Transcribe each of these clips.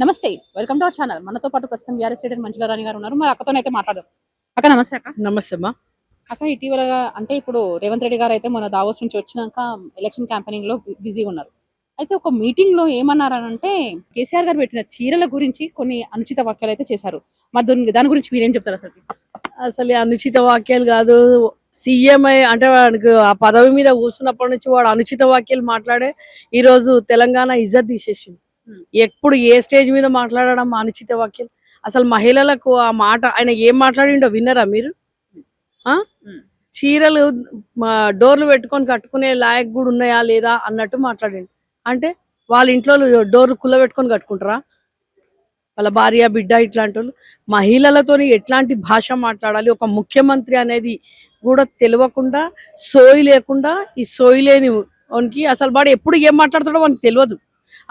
నమస్తే. Welcome to our channel. మనతో పాటు ప్రస్తుతం బీఆర్ఎస్ లీడర్ మంజుల రాణి గారు ఉన్నారు. మరి అక్కతోనైతే మాట్లాడదాం. అక్క నమస్తే అక్క. నమస్తే అమ్మా. అక్క ఇటీవలగా అంటే ఇప్పుడు రేవంత్ రెడ్డి గారు అయితే మన దావోస్ నుంచి వచ్చినాక ఎలక్షన్ క్యాంపెయినింగ్ లో బిజీగా ఉన్నారు. అయితే ఒక మీటింగ్ లో ఏమన్నారనంటే కేసీఆర్ గారు పెట్టిన చీరల గురించి కొన్ని అనుచిత వ్యాఖ్యలు అయితే చేశారు. మరి దాని గురించి మీరేం చెప్తారు అసలు? అసలు అనుచిత వాక్యాలు కాదు, సీఎం అంటే వాడికి ఆ పదవి మీద కూర్చున్నప్పటి నుంచి వాడు అనుచిత వాక్యాలు మాట్లాడే ఈరోజు తెలంగాణ ఇజ్జత్ తీసేసింది. ఎప్పుడు ఏ స్టేజ్ మీద మాట్లాడడం అనుచిత వాక్యాలు. అసలు మహిళలకు ఆ మాట ఆయన ఏం మాట్లాడిండో విన్నరా మీరు? చీరలు డోర్లు పెట్టుకొని కట్టుకునే లాయక్ కూడా ఉన్నాయా లేదా అన్నట్టు మాట్లాడిండు. అంటే వాళ్ళ ఇంట్లో డోర్లు కుల్ల పెట్టుకొని కట్టుకుంటారా? వాళ్ళ భార్య బిడ్డ ఇట్లాంటి వాళ్ళు మహిళలతోని ఎట్లాంటి భాష మాట్లాడాలి, ఒక ముఖ్యమంత్రి అనేది కూడా తెలియకుండా సోయి లేకుండా ఈ సోయి లేని వానికి అసలు వాడు ఎప్పుడు ఏం మాట్లాడతాడో వానికి తెలియదు.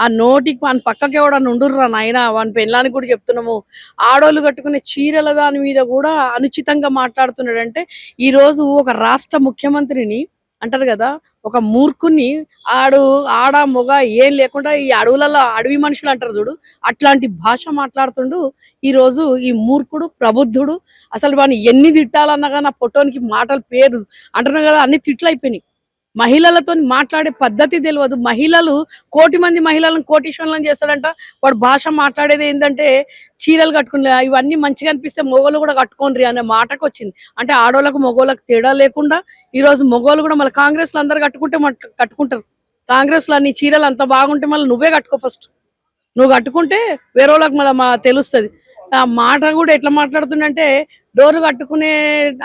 ఆ నోటికి వాని పక్కకి ఎవడన్నా ఉండుర్రా నాయన, వాని పెళ్ళానికి కూడా చెప్తున్నాము. ఆడోళ్ళు కట్టుకునే చీరల దాని మీద కూడా అనుచితంగా మాట్లాడుతున్నాడంటే ఈరోజు ఒక రాష్ట్ర ముఖ్యమంత్రిని అంటారు కదా, ఒక మూర్ఖుని ఆడ మొగ ఏం లేకుండా ఈ అడవులలో అడవి మనుషులు అంటారు చూడు, అట్లాంటి భాష మాట్లాడుతుండు ఈరోజు ఈ మూర్ఖుడు ప్రబుద్ధుడు. అసలు వాడిని ఎన్ని తిట్టాలన్నా కానీ ఆ పొట్టోనికి మాటలు పేరు అంటున్నాం కదా, అన్ని తిట్లు అయిపోయినాయి. మహిళలతో మాట్లాడే పద్ధతి తెలియదు. మహిళలు 1,00,00,000 మంది మహిళలను కోటీశ్వరులను చేస్తాడంట. వాడు భాష మాట్లాడేది ఏంటంటే చీరలు కట్టుకునే ఇవన్నీ మంచిగా అనిపిస్తే మొగోళ్ళు కూడా కట్టుకోండి అనే మాటకు వచ్చింది. అంటే ఆడోళ్ళకు మొగోళ్ళకు తేడా లేకుండా ఈరోజు మొగోళ్ళు కూడా మళ్ళీ కాంగ్రెస్లో అందరు కట్టుకుంటారు. కాంగ్రెస్లో అన్ని చీరలు అంత బాగుంటే మళ్ళీ నువ్వే కట్టుకో. ఫస్ట్ నువ్వు కట్టుకుంటే వేరే వాళ్ళకి మళ్ళీ తెలుస్తుంది. ఆ మాట కూడా ఎట్లా మాట్లాడుతుందంటే డోర్లు కట్టుకునే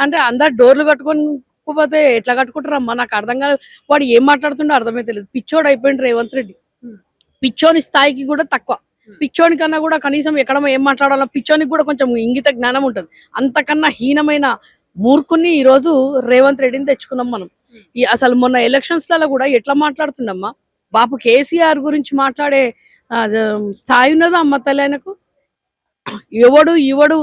అంటే అందరు డోర్లు కట్టుకొని పోతే ఎట్లా కట్టుకుంటారమ్మా, నాకు అర్థం కాదు. వాడు ఏం మాట్లాడుతుండో అర్థమే తెలియదు. పిచ్చోడు అయిపోయింది రేవంత్ రెడ్డి. పిచ్చోని స్థాయికి కూడా తక్కువ. పిచ్చోని కన్నా కూడా కనీసం ఎక్కడ ఏం మాట్లాడాలో పిచ్చోనికి కూడా కొంచెం ఇంగిత జ్ఞానం ఉంటుంది. అంతకన్నా హీనమైన మూర్ఖుని ఈరోజు రేవంత్ రెడ్డిని తెచ్చుకున్నాం మనం. అసలు మొన్న ఎలక్షన్స్లలో కూడా ఎట్లా మాట్లాడుతుండమ్మా, బాపు కేసీఆర్ గురించి మాట్లాడే స్థాయి ఉన్నదా అమ్మ తల్లి ఆయనకు? ఇవడు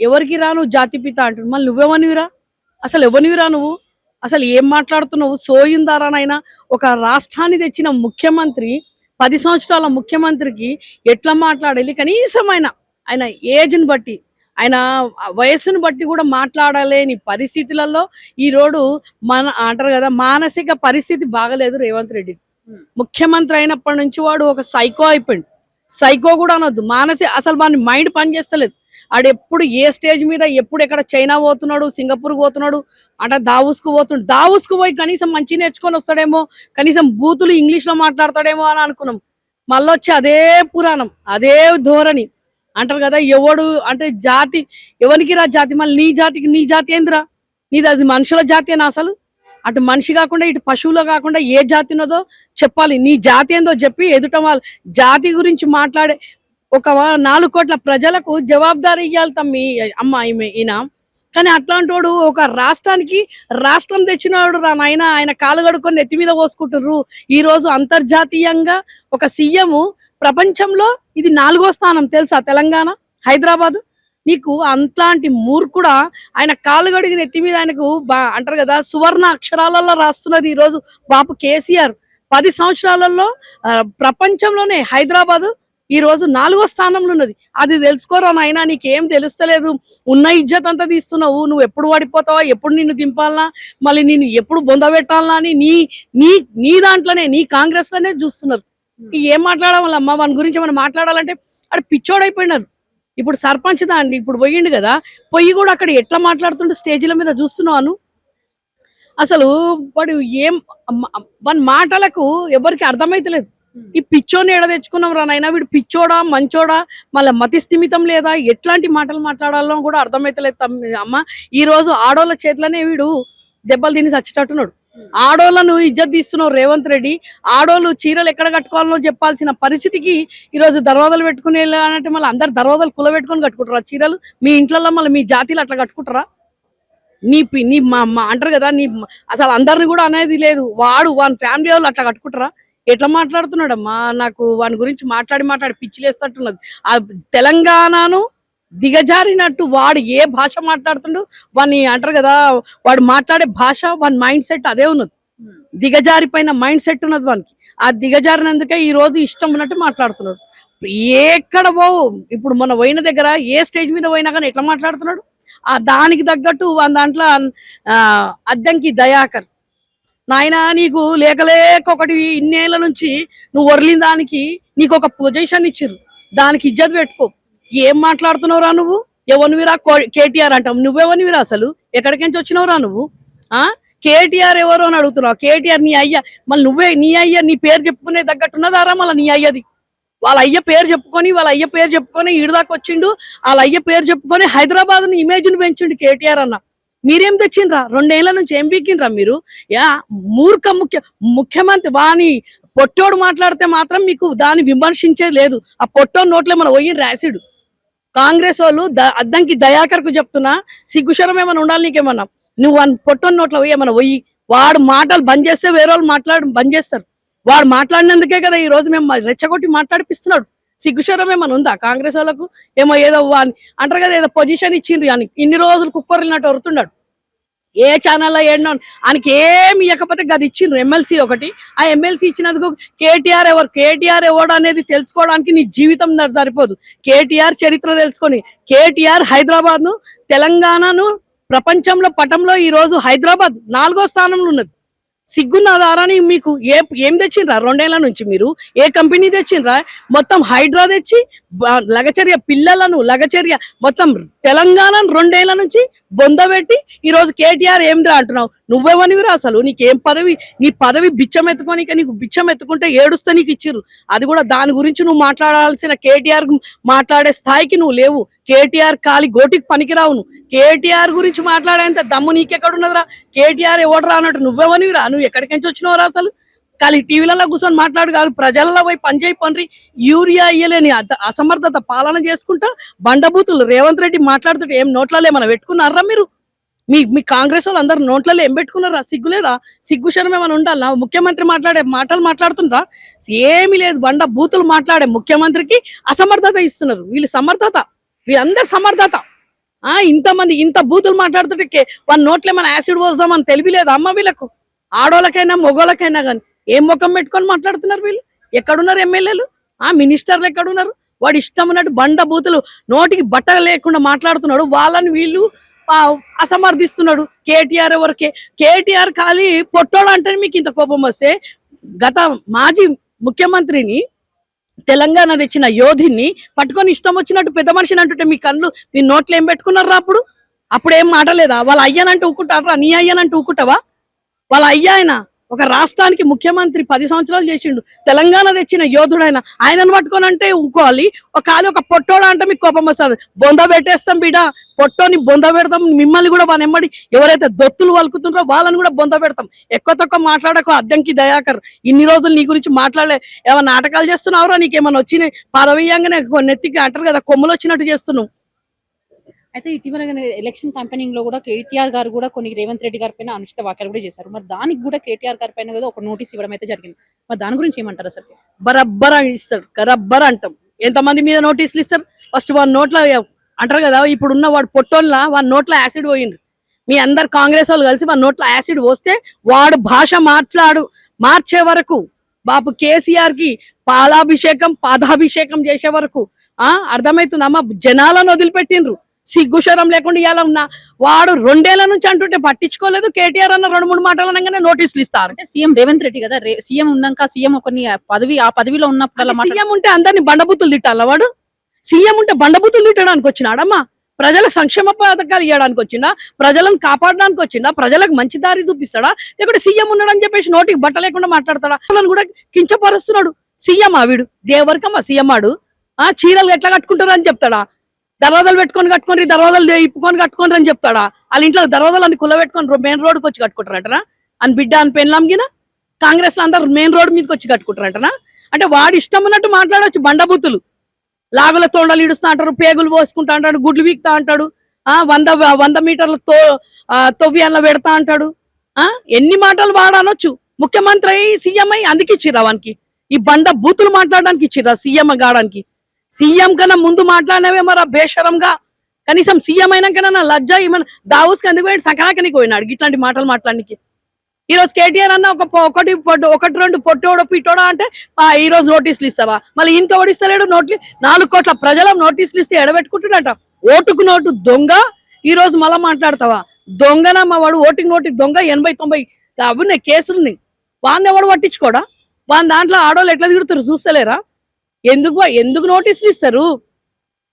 ఎవరికి రాను జాతిపిత అంటాడు. మళ్ళీ నువ్వెవనివిరా? అసలు ఎవనివిరా నువ్వు? అసలు ఏం మాట్లాడుతున్నావు? సోయిందారానైనా ఒక రాష్ట్రాన్ని తెచ్చిన ముఖ్యమంత్రి 10 సంవత్సరాల ముఖ్యమంత్రికి ఎట్లా మాట్లాడాలి? కనీసం ఆయన ఏజ్ని బట్టి ఆయన వయస్సును బట్టి కూడా మాట్లాడలేని పరిస్థితులలో ఈరోడు అంటారు కదా, మానసిక పరిస్థితి బాగలేదు రేవంత్ రెడ్డి. ముఖ్యమంత్రి అయినప్పటి నుంచి వాడు ఒక సైకో అయిపోయింది. సైకో కూడా అనొద్దు, అసలు వాని మైండ్ పని చేస్తలేదు. ఆడెప్పుడు ఏ స్టేజ్ మీద ఎప్పుడు ఎక్కడ చైనా పోతున్నాడు, సింగపూర్ పోతున్నాడు, అంటే దావుస్కు పోతున్నాడు. దావుస్కు పోయి కనీసం మంచి నేర్చుకొని వస్తాడేమో, కనీసం బూతులు ఇంగ్లీష్లో మాట్లాడతాడేమో అని అనుకున్నాం. మళ్ళీ వచ్చి అదే పురాణం, అదే ధోరణి. అంటారు కదా, ఎవడు అంటే జాతి ఎవరికి రా జాతి, మళ్ళీ నీ జాతికి నీ జాతి ఏందిరా? నీది అది మనుషుల జాతి అని అసలు అటు మనిషి కాకుండా ఇటు పశువులో కాకుండా ఏ జాతి ఉన్నదో చెప్పాలి. నీ జాతి ఏందో చెప్పి ఎదుట వాళ్ళ జాతి గురించి మాట్లాడే ఒక 4 కోట్ల ప్రజలకు జవాబుదారీ ఇవ్వాలి తమ్మి అమ్మ ఈయన. కానీ అట్లాంటి వాడు ఒక రాష్ట్రం తెచ్చినవాడు రా నాయన. ఆయన కాలు కడుక్కొని నెత్తి మీద పోసుకుంటుర్రు. ఈరోజు అంతర్జాతీయంగా ఒక సీఎం ప్రపంచంలో ఇది 4వ స్థానం తెలుసా తెలంగాణ, హైదరాబాద్. నీకు అంట్లాంటి మూర్ఖుడా ఆయన కాలు గడిగి నెత్తి మీద ఆయనకు అంటారు కదా సువర్ణ అక్షరాలలో రాస్తున్నారు ఈరోజు బాపు కేసీఆర్. 10 సంవత్సరాలలో ప్రపంచంలోనే హైదరాబాద్ ఈ రోజు 4వ స్థానంలో ఉన్నది. అది తెలుసుకోరా నాయన, నీకేం తెలుస్తలేదు. ఉన్న ఇజ్జత్ అంతా తీస్తున్నావు. నువ్వు ఎప్పుడు పడిపోతావా, ఎప్పుడు నిన్ను దింపాలనా, మళ్ళీ నిన్ను ఎప్పుడు బొందబెట్టాలనా అని నీ దాంట్లోనే నీ కాంగ్రెస్ లోనే చూస్తున్నారు. ఏం మాట్లాడాలమ్మా వాని గురించి ఏమైనా మాట్లాడాలంటే అక్కడ పిచ్చోడైపోయినారు. ఇప్పుడు సర్పంచ్ దాండి ఇప్పుడు పోయిండు కదా, పొయ్యి కూడా అక్కడ ఎట్లా మాట్లాడుతుంటే స్టేజీల మీద చూస్తున్నాను. అసలు వాడు వాని మాటలకు ఎవరికి అర్థమైతలేదు. ఈ పిచ్చోని ఎడ తెచ్చుకున్నాం రా నాయన, వీడు పిచ్చోడా మంచోడా, మళ్ళీ మతి స్థిమితం లేదా, ఎట్లాంటి మాటలు మాట్లాడాలో కూడా అర్థమైతలేదు అమ్మ. ఈ రోజు ఆడోళ్ళ చేతిలోనే వీడు దెబ్బలు తిని చచ్చేటట్టున్నాడు. ఆడోళ్ళను ఇజ్జత్ తీస్తున్నావు రేవంత్ రెడ్డి. ఆడోళ్ళు చీరలు ఎక్కడ కట్టుకోవాలో చెప్పాల్సిన పరిస్థితికి ఈరోజు దర్వాజాలు పెట్టుకుని అంటే మళ్ళీ అందరు దర్వాజాలు కుల పెట్టుకొని కట్టుకుంటారా చీరలు? మీ ఇంట్లో మళ్ళీ మీ జాతీలు అట్లా కట్టుకుంటారా? నీ అంటారు కదా, అసలు అందరిని కూడా అనేది లేదు. వాని ఫ్యామిలీ వాళ్ళు అట్లా కట్టుకుంటారా? ఎట్లా మాట్లాడుతున్నాడమ్మా, నాకు వాని గురించి మాట్లాడి పిచ్చిలేస్తట్టున్నది. ఆ తెలంగాణను దిగజారినట్టు వాడు ఏ భాష మాట్లాడుతుండు, వాడిని అంటారు కదా, వాడు మాట్లాడే భాష వాని మైండ్ సెట్ అదే ఉన్నది. దిగజారిపోయిన మైండ్ సెట్ ఉన్నది వానికి. ఆ దిగజారినందుకే ఈ రోజు ఇష్టం ఉన్నట్టు మాట్లాడుతున్నాడు. ఎక్కడ పోవు. ఇప్పుడు మొన్న పోయిన దగ్గర ఏ స్టేజ్ మీద పోయినా కానీ ఎట్లా మాట్లాడుతున్నాడు. దానికి తగ్గట్టు దాంట్లో ఆ, అద్దంకి దయాకర్, నాయన నీకు లేక ఒకటి ఇన్నేళ్ల నుంచి నువ్వు వరిలిన దానికి నీకు ఒక పొజిషన్ ఇచ్చిర్రు, దానికి ఇజ్జత్ పెట్టుకో. ఏం మాట్లాడుతున్నావురా నువ్వు? ఎవనివిరా? కేటీఆర్ అంటావు. నువ్వెవనివిరా అసలు? ఎక్కడికించి వచ్చినావురా నువ్వు? ఆ కేటీఆర్ ఎవరు అని అడుగుతున్నావు. కేటీఆర్ నీ అయ్య, మళ్ళీ నువ్వే నీ అయ్య నీ పేరు చెప్పుకునే తగ్గట్టున్నదారా మళ్ళీ నీ అయ్యది? వాళ్ళ అయ్య పేరు చెప్పుకొని ఈడదాకా వచ్చిండు. వాళ్ళ అయ్య పేరు చెప్పుకొని హైదరాబాద్ ఇమేజ్ ను పెంచిండు కేటీఆర్ అన్న. మీరేం తెచ్చిండ్రా? 2 ఏళ్ల నుంచి ఏం పీకిండ్రా మీరు? యా మూర్ఖ ముఖ్యమంత్రి వాని పొట్టోడు మాట్లాడితే మాత్రం మీకు దాన్ని విమర్శించే లేదు. ఆ పొట్టోడు నోట్లో మన పోయి రాసిడు. కాంగ్రెస్ వాళ్ళు అద్దంకి దయాకర్ కు చెప్తున్నా, సిగ్గుశరం ఏమైనా ఉండాలి నీకేమన్నా? నువ్వు పొట్టోని నోట్లో పోయి ఏమన్నా పోయి వాడు మాటలు బంద్ చేస్తే వేరే వాళ్ళు బంద్ చేస్తారు. వాడు మాట్లాడినందుకే కదా ఈ రోజు మేము రెచ్చగొట్టి మాట్లాడిపిస్తున్నాడు. సిగ్గుశరం ఏమైనా ఉందా కాంగ్రెస్ వాళ్ళకు? ఏదో అంటారు కదా, ఏదో పొజిషన్ ఇచ్చిండ్రు అని ఇన్ని రోజులు కుక్కర్లినట్టు వరుతున్నాడు. ఏ ఛానల్లో ఏడినా ఆయనకి ఏమి ఇవ్వకపోతే గది ఇచ్చిండ్రు, ఎమ్మెల్సీ ఒకటి. ఆ ఎమ్మెల్సీ ఇచ్చినందుకు కేటీఆర్ ఎవడు అనేది తెలుసుకోవడానికి నీ జీవితం సరిపోదు. కేటీఆర్ చరిత్ర తెలుసుకొని, కేటీఆర్ హైదరాబాద్ ను తెలంగాణను ప్రపంచంలో పటంలో ఈ రోజు హైదరాబాద్ 4వ స్థానంలో ఉన్నది. సిగ్గున్నదారని మీకు ఏం తెచ్చిండ్రా 2 ఏళ్ల నుంచి? మీరు ఏ కంపెనీ తెచ్చిండ్రా? మొత్తం హైడ్రా తెచ్చి లగచర్య పిల్లలను మొత్తం తెలంగాణ 2 ఏళ్ల నుంచి బొందబెట్టి ఈ రోజు కేటీఆర్ ఏంద్రా అంటున్నావు. నువ్వెవనివిరా అసలు? నీకేం పదవి? నీ పదవి బిచ్చం ఎత్తుకొని, నీకు బిచ్చం ఎత్తుకుంటే ఏడుస్తే నీకు ఇచ్చిర్రు. అది కూడా దాని గురించి నువ్వు మాట్లాడాల్సిన కేటీఆర్ మాట్లాడే స్థాయికి నువ్వు లేవు. కేటీఆర్ కాలి గోటికి పనికిరావు. నువ్వు కేటీఆర్ గురించి మాట్లాడేంత దమ్ము నీకెక్కడున్నదిరా? కేటీఆర్ ఎవడరా అన్నట్టు నువ్వెవనివిరా? నువ్వు ఎక్కడికించి వచ్చినవరా అసలు? ఖాళీ టీవీలలో కూర్చొని మాట్లాడు కాదు, ప్రజలలో పోయి పనిచేయి పని. యూరియా ఇయ్యలేని అసమర్థత పాలన చేసుకుంటా బండబూతులు రేవంత్ రెడ్డి మాట్లాడుతుంటే ఏం నోట్లలో ఏమైనా పెట్టుకున్నారా మీరు? మీ కాంగ్రెస్ వాళ్ళు అందరు నోట్లలో ఏం పెట్టుకున్నారా? సిగ్గులేదా? సిగ్గుశరం ఏమైనా ఉండాలా? ముఖ్యమంత్రి మాట్లాడే మాటలు మాట్లాడుతుంటా ఏమీ లేదు. బండ బూతులు మాట్లాడే ముఖ్యమంత్రికి అసమర్థత ఇస్తున్నారు. వీళ్ళందరి సమర్థత. ఇంతమంది ఇంత బూతులు మాట్లాడుతుంటే వాళ్ళ నోట్లో ఏమైనా యాసిడ్ పోస్తామని తెలియలేదా అమ్మ వీళ్ళకు? ఆడోళ్ళకైనా మొగోళ్ళకైనా కానీ ఏం ముఖం పెట్టుకొని మాట్లాడుతున్నారు వీళ్ళు? ఎక్కడున్నారు ఎమ్మెల్యేలు? మినిస్టర్లు ఎక్కడున్నారు? వాడు ఇష్టం ఉన్నట్టు బండ బూతులు నోటికి బట్ట లేకుండా మాట్లాడుతున్నాడు. వాళ్ళని వీళ్ళు అసమర్థిస్తున్నాడు. కేటీఆర్ ఖాళీ పొట్టోడు అంటే మీకు ఇంత కోపం వస్తే, గత మాజీ ముఖ్యమంత్రిని తెలంగాణ తెచ్చిన యోధిని పట్టుకొని ఇష్టం వచ్చినట్టు పెద్ద మనిషిని అంటుంటే మీ నోట్లో ఏం పెట్టుకున్నారా? అప్పుడు ఏం మాటలేదా? వాళ్ళ అయ్యనంటూ ఊకుంటారా? నీ అయ్యనంటూ ఊకుంటావా? వాళ్ళ అయ్య ఆయన ఒక రాష్ట్రానికి ముఖ్యమంత్రి 10 సంవత్సరాలు చేసిండు. తెలంగాణ తెచ్చిన యోధుడైన ఆయనను పట్టుకొని అంటే ఊకోవాలి. ఒక పొట్టోడ అంటే మీకు కోపం వస్తుంది. బొంద పెట్టేస్తాం బిడ, పొట్టోని బొంద పెడతాం. మిమ్మల్ని కూడా వాళ్ళెమ్మడి ఎవరైతే దొత్తులు వలుకుతుంటారో వాళ్ళని కూడా బొంద పెడతాం. ఎక్కువ తక్కువ మాట్లాడకు అద్దంకి దయాకర్. ఇన్ని రోజులు నీ గురించి మాట్లాడలే. ఏమైనా నాటకాలు చేస్తున్నావురా? నీకేమన్నా వచ్చినాయి? పదవియంగానే నెత్తికి అంటారు కదా, కొమ్ములు వచ్చినట్టు చేస్తున్నావు. అయితే ఇటీవల ఎలక్షన్ క్యాంపెయినింగ్ లో కూడా కేటీఆర్ గారు కూడా కొన్ని రేవంత్ రెడ్డి గారి పైన అనుచిత వ్యాఖ్యలు కూడా చేశారు. మరి దానికి కూడా కేటీఆర్ గారి పైన కూడా ఒక నోటీస్ ఇవ్వడం అయితే జరిగింది. మరి దాని గురించి ఏమంటారు అసలు? బరబ్బర్ అని ఇస్తాడు, బరబ్బర్ అంటాం. ఎంతమంది మీద నోటీసులు ఇస్తారు? ఫస్ట్ వాడి నోట్లో అంటారు కదా, ఇప్పుడు ఉన్న వాడు పొట్టోన్లా వాడి నోట్లో యాసిడ్ పోయింది. మీ అందరు కాంగ్రెస్ వాళ్ళు కలిసి వాడి నోట్లో యాసిడ్ పోస్తే వాడు భాష మార్చే వరకు బాపు కేసీఆర్ కి పాదాభిషేకం చేసే వరకు అర్థమవుతుందమ్మా. జనాలను వదిలిపెట్టిండ్రు సిగ్గుశరం లేకుండా. ఇలా ఉన్న వాడు 2 ఏళ్ల నుంచి అంటుంటే పట్టించుకోలేదు. కేటీఆర్ అన్న 2-3 మాటలు అనగానే నోటీసులు ఇస్తారు. సీఎం రేవంత్ రెడ్డి కదా, సీఎం ఉన్నాక సీఎం కొన్ని పదవిలో ఉన్నప్పుడు సీఎం ఉంటే అందరినీ బండబూతులు తిట్టాల వాడు? సీఎం ఉంటే బండబూతులు తిట్టడానికి వచ్చినాడమ్మా? ప్రజలకు సంక్షేమ పథకాలు ఇవ్వడానికి వచ్చిందా? ప్రజలను కాపాడడానికి వచ్చిందా? ప్రజలకు మంచి దారి చూపిస్తాడా? లేకుంటే సీఎం ఉన్నాడని చెప్పేసి నోటికి బట్ట లేకుండా మాట్లాడతాడా? వాళ్ళని కూడా కించపరుస్తున్నాడు. సీఎం వీడు దేవరికమ్మా సీఎం ఆడు. చీరలు ఎట్లా కట్టుకుంటారు అని చెప్తాడా? దర్వాజాలు కట్టుకొని దర్వాజాలు ఇప్పుకొని కట్టుకోండి అని చెప్తాడా? వాళ్ళ ఇంట్లో దర్వాజాలు అన్ని కుల్ల పెట్టుకొని మెయిన్ రోడ్కి వచ్చి కట్టుకుంటారంటనా? అని బిడ్డ అని పెన్లాంగిన కాంగ్రెస్ లో అందరు మెయిన్ రోడ్ మీదకి వచ్చి కట్టుకుంటారంటనా? అంటే వాడు ఇష్టం ఉన్నట్టు మాట్లాడవచ్చు. బండబూతులు లాగుల తోండలు ఇడుస్తా అంటారు, పేగులు పోసుకుంటా అంటాడు, గుడ్లు వీక్తా అంటాడు, 100 మీటర్ల తొవ్వి అన్న పెడతా అంటాడు. ఎన్ని మాటలు వాడనొచ్చు. ముఖ్యమంత్రి అయ్యి సీఎం అయ్యి అందుకు ఇచ్చిర్రా వానికి ఈ బండ బూతులు మాట్లాడడానికి ఇచ్చిర్రా సీఎం గాడానికి? సీఎం కన్నా ముందు మాట్లాడినవే మరి బేషరంగా. కనీసం సీఎం అయినాకన్నా లజ్జ ఏమన్నా దావుస్కి ఎందుకు పోయాడు? సకరాకనికి పోయినాడు ఇట్లాంటి మాటలు మాట్లాడడానికి. ఈ రోజు కేటీఆర్ అన్న ఒకటి రెండు పొట్టోడో పిట్టోడో అంటే ఈ రోజు నోటీసులు ఇస్తావా? మళ్ళీ ఈయనకి ఓడిస్తలేడు. 4 కోట్ల ప్రజల నోటీసులు ఇస్తే ఎడబెట్టుకుంటున్నట. ఓటుకు నోటు దొంగ. ఈ రోజు మళ్ళా మాట్లాడతావా? దొంగనమ్మ వాడు. ఓటుకు నోటు దొంగ. 80-90 అవున్నాయి కేసులున్నాయి. వాడిని ఎవడు పట్టించుకోడా? వాని దాంట్లో ఆడవాళ్ళు ఎట్లా తిరుగుతారు చూస్తలేరా? ఎందుకు నోటీసులు ఇస్తారు?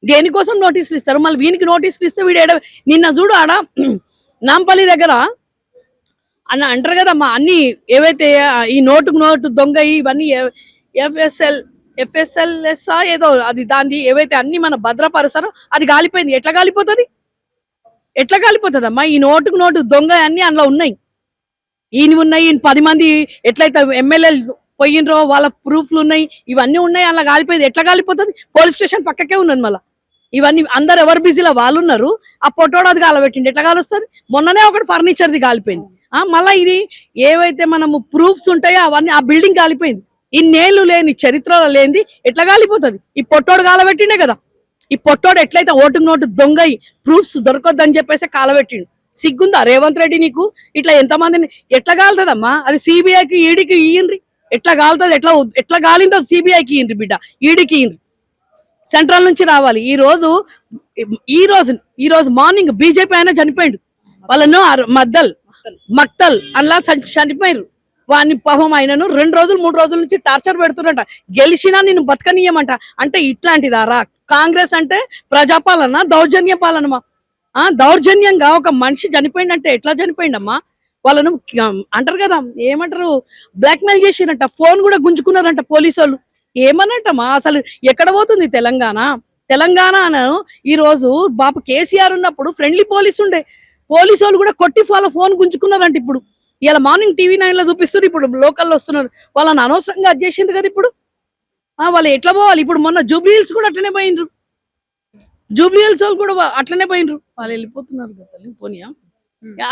దేనికోసం నోటీసులు ఇస్తారు? మళ్ళీ వీనికి నోటీసులు ఇస్తే వీడు నిన్న చూడు ఆడ నాంపల్లి దగ్గర అన్న అంటారు కదమ్మా, అన్ని ఏవైతే ఈ నోటుకు నోటు దొంగ ఇవన్నీ FSLS ఏదో అది దాన్ని ఏవైతే అన్ని మన భద్రపరుస్తారో అది గాలిపోయింది. ఎట్లా గాలిపోతుంది అమ్మా? ఈ నోటుకు నోటు దొంగ అన్ని అందులో ఉన్నాయి. ఈయన 10 మంది ఎట్లయితే ఎమ్మెల్యేలు పోయినరో వాళ్ళ ప్రూఫ్లు ఉన్నాయి, ఇవన్నీ ఉన్నాయి. అలా గాలిపోయింది. ఎట్లా గాలిపోతుంది? పోలీస్ స్టేషన్ పక్కకే ఉన్నది. మళ్ళీ ఇవన్నీ అందరు ఎవరు బిజీలో వాళ్ళు ఉన్నారు. ఆ పొట్టోడు అది గాలబెట్టిండి. ఎట్లా గాలుస్తుంది? మొన్ననే ఒకటి ఫర్నిచర్ది గాలిపోయింది. మళ్ళీ ఇది ఏవైతే మనము ప్రూఫ్స్ ఉంటాయో అవన్నీ ఆ బిల్డింగ్ గాలిపోయింది. ఇన్నేళ్లు లేని చరిత్రలో లేనిది ఎట్లా గాలిపోతుంది? ఈ పొట్టోడు గాలబెట్టిండే కదా. ఈ పొట్టోడు ఎట్లయితే ఓటుకు నోటు దొంగ ప్రూఫ్స్ దొరకొద్దని చెప్పేసి కాలబెట్టిండు. సిగ్గుందా రేవంత్ రెడ్డి నీకు? ఇట్లా ఎంతమందిని ఎట్లా గాలుతుందమ్మా? అది సిబిఐకి ఈడీకి ఇయ్యండి. ఎట్లా గాలుతుంది? ఎట్లా గాలిందో సిబిఐకి ఇయ్యండి బిడ్డ, ఈడీకి ఇయ్యండి. సెంట్రల్ నుంచి రావాలి. ఈ రోజు మార్నింగ్ బీజేపీ ఆయన చనిపోయిండు. వాళ్ళను మక్తల్ అలా చనిపోయారు. వాడిని పాపం ఆయనను 2 రోజులు 3 రోజుల నుంచి టార్చర్ పెడుతున్నట. గెలిచినా నిన్ను బతకనీయమంట. అంటే ఇట్లాంటిదారా కాంగ్రెస్ అంటే? ప్రజాపాలన, దౌర్జన్య పాలనమా? దౌర్జన్యంగా ఒక మనిషి చనిపోయిందంటే ఎట్లా చనిపోయిండమ్మా? వాళ్ళను అంటారు కదా, ఏమంటారు, బ్లాక్మెయిల్ చేసిరంట. ఫోన్ కూడా గుంజుకున్నారంట పోలీసు వాళ్ళు. ఏమన్నట్టమ్మా? అసలు ఎక్కడ పోతుంది తెలంగాణ? ఈ రోజు బాపు కేసీఆర్ ఉన్నప్పుడు ఫ్రెండ్లీ పోలీసు ఉండే. పోలీసు వాళ్ళు కూడా కొట్టి వాళ్ళ ఫోన్ గుంజుకున్నారంట. ఇప్పుడు ఇలా మార్నింగ్ TV9 లో చూపిస్తారు. ఇప్పుడు లోకల్లో వస్తున్నారు. వాళ్ళని అనవసరంగా అది చేసిండ్రు కదా. ఇప్పుడు వాళ్ళు ఎట్లా పోవాలి? ఇప్పుడు మొన్న జూబ్లీ హిల్స్ కూడా అట్లనే పోయినరు. జూబ్లీ హిల్స్ వాళ్ళు కూడా అట్లనే పోయినరు. వాళ్ళు వెళ్ళిపోతున్నారు కదా. పోనీయా?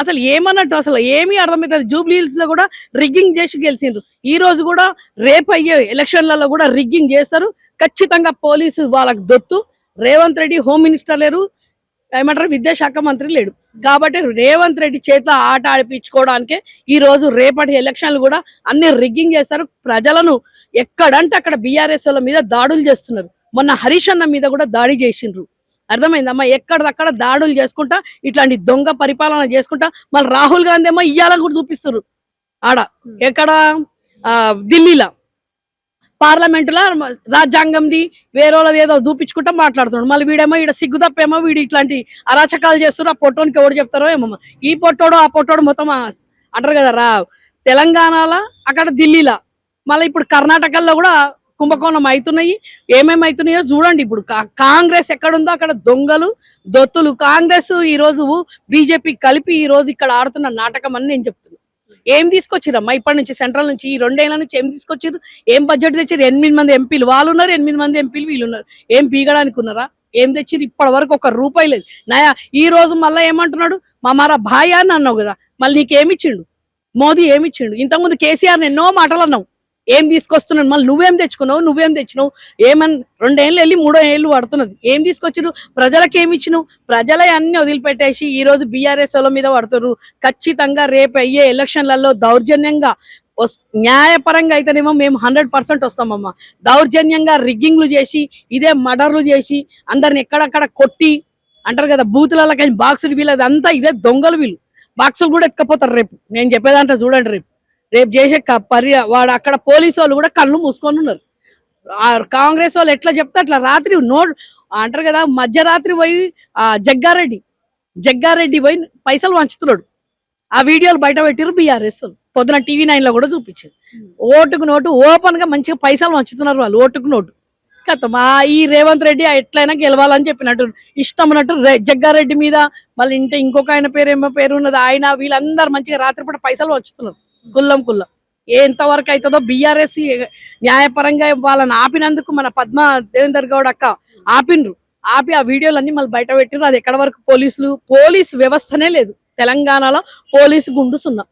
అసలు ఏమన్నట్టు? అసలు ఏమీ అర్థమవుతుంది. జూబ్లీ హిల్స్ లో కూడా రిగ్గింగ్ చేసి గెలిచిండ్రు. ఈ రోజు కూడా రేపు అయ్యే ఎలక్షన్లలో కూడా రిగ్గింగ్ చేస్తారు ఖచ్చితంగా. పోలీసు వాళ్ళకి దొత్తు. రేవంత్ రెడ్డి హోమ్ మినిస్టర్ లేరు, ఏమంటారు, విద్యాశాఖ మంత్రి లేడు. కాబట్టి రేవంత్ రెడ్డి చేత ఆట ఆడిపించుకోవడానికే ఈ రోజు రేపటి ఎలక్షన్లు కూడా అన్ని రిగ్గింగ్ చేస్తారు. ప్రజలను ఎక్కడంటే అక్కడ బీఆర్ఎస్ వాళ్ళ మీద దాడులు చేస్తున్నారు. మొన్న హరీష్ అన్న మీద కూడా దాడి చేసిండ్రు. అర్థమైందమ్మా? ఎక్కడదక్కడ దాడులు చేసుకుంటా ఇట్లాంటి దొంగ పరిపాలన చేసుకుంటా మళ్ళీ రాహుల్ గాంధీ ఏమో ఇయ్యాలని కూడా చూపిస్తారు. ఆడ ఎక్కడ ఢిల్లీలో పార్లమెంటులో రాజ్యాంగంది వేరే వాళ్ళది ఏదో చూపించుకుంటా మాట్లాడుతున్నాడు. మళ్ళీ వీడేమో ఈడ సిగ్గు తప్పేమో వీడు ఇట్లాంటి అరాచకాలు చేస్తున్నారు. ఆ పొట్టోనికి ఎవరు చెప్తారో ఏమో. ఈ పొట్టోడు ఆ పొట్టోడు మొత్తం అంటారు కదా తెలంగాణలో, అక్కడ ఢిల్లీలో, మళ్ళీ ఇప్పుడు కర్ణాటకలో కూడా కుంభకోణం అవుతున్నాయి. ఏమేమి అవుతున్నాయో చూడండి. ఇప్పుడు కాంగ్రెస్ ఎక్కడుందో అక్కడ దొంగలు దొత్తులు. కాంగ్రెస్ ఈ రోజు బీజేపీ కలిపి ఈ రోజు ఇక్కడ ఆడుతున్న నాటకం అని నేను చెప్తున్నా. ఏం తీసుకొచ్చిరమ్మా ఇప్పటి నుంచి? సెంట్రల్ నుంచి ఈ 2 ఏళ్ల నుంచి ఏం తీసుకొచ్చారు? ఏం బడ్జెట్ తెచ్చారు? 8 మంది ఎంపీలు వాళ్ళు ఉన్నారు, 8 మంది ఎంపీలు వీళ్ళు ఉన్నారు. ఏం పీగడానికి ఉన్నారా? ఏం తెచ్చిరు? ఇప్పటి వరకు 1 రూపాయి లేదు. నయా ఈ రోజు మళ్ళీ ఏమంటున్నాడు? మామారా భాయ్ అని అన్నావు కదా, మళ్ళీ నీకేమిచ్చిండు మోదీ? ఏమిచ్చిండు? ఇంతకుముందు కేసీఆర్ ఎన్నో మాటలు అన్నావు. ఏం తీసుకొస్తున్నాడు? మళ్ళీ నువ్వేం తెచ్చినావు? ఏమని 2 ఏళ్ళు వెళ్ళి 3వ ఏళ్ళు పడుతున్నది. ఏం తీసుకొచ్చిరు? ప్రజలకు ఏమి ఇచ్చినావు? ప్రజలే అన్ని వదిలిపెట్టేసి ఈ రోజు బీఆర్ఎస్ వాళ్ళ మీద పడుతున్నారు. ఖచ్చితంగా రేపు అయ్యే ఎలక్షన్లలో దౌర్జన్యంగా న్యాయపరంగా అయితేనేమో మేము 100% వస్తామమ్మా. దౌర్జన్యంగా రిగ్గింగ్లు చేసి ఇదే మర్డర్లు చేసి అందరిని ఎక్కడక్కడ కొట్టి అంటారు కదా బూతులలో కానీ బాక్సులు వీళ్ళదంతా ఇదే దొంగలు. వీళ్ళు బాక్సులు కూడా ఎత్తుకపోతారు రేపు. నేను చెప్పేదంటే చూడండి, రేపు చేసే వాడు అక్కడ పోలీసు వాళ్ళు కూడా కళ్ళు మూసుకొని ఉన్నారు. కాంగ్రెస్ వాళ్ళు ఎట్లా చెప్తే అట్లా రాత్రి అంటారు కదా మధ్యరాత్రి పోయి జగ్గారెడ్డి పోయి పైసలు వంచుతున్నాడు. ఆ వీడియోలు బయట పెట్టిరు బీఆర్ఎస్. పొద్దున TV9 లో కూడా చూపించారు. ఓటుకు నోటు ఓపెన్ గా మంచిగా పైసలు వంచుతున్నారు వాళ్ళు. ఓటుకు నోటు కథ ఈ రేవంత్ రెడ్డి ఎట్లయినా గెలవాలని చెప్పినట్టు ఇష్టం అన్నట్టు జగ్గారెడ్డి మీద మళ్ళీ ఇంకొక ఆయన పేరు ఉన్నది. ఆయన వీళ్ళందరూ మంచిగా రాత్రిపూట పైసలు వంచుతున్నారు కుల్లం. ఎంతవరకు అవుతుందో బీఆర్ఎస్ న్యాయపరంగా వాళ్ళని ఆపినందుకు మన పద్మా దేవేందర్ గౌడ్ అక్క ఆపి ఆ వీడియోలన్నీ మళ్ళీ బయట పెట్టిరు. అది ఎక్కడ వరకు పోలీసు వ్యవస్థనే లేదు తెలంగాణలో. పోలీసు గుండు సున్నా.